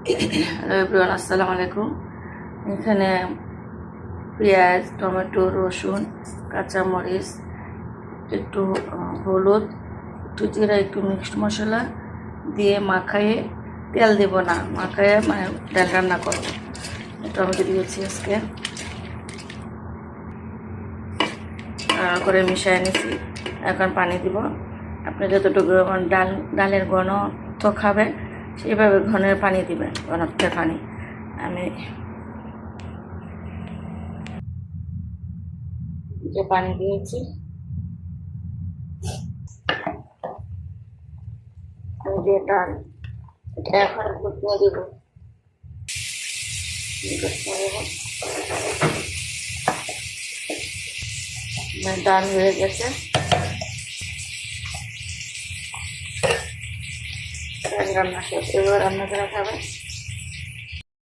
Hello everyone, আসসালামু আলাইকুম। এখানে পেঁয়াজ, টমেটো, রসুন, কাঁচামরিচ, একটু হলুদ, একটু জিরা, একটু মিক্সড মশলা দিয়ে মাখায়ে, তেল দেব না, মাখায়ে মানে ডাল রান্না করব। টমেটো দিয়েছি আজকে, করে মিশিয়ে নিয়েছি। এখন পানি দিব। আপনি যতটুকু ডালের ঘনত্ব খাবেন সেইভাবে ঘনের পানি দিবেন, ঘনত্বের পানি। আমি যে পানি দিয়েছি, আমি যে ডাল, এটা এখন ফুটতে দেব। ডাল হয়ে গেছে, রান্না শেষ। এবার রান্না করে খাবেন।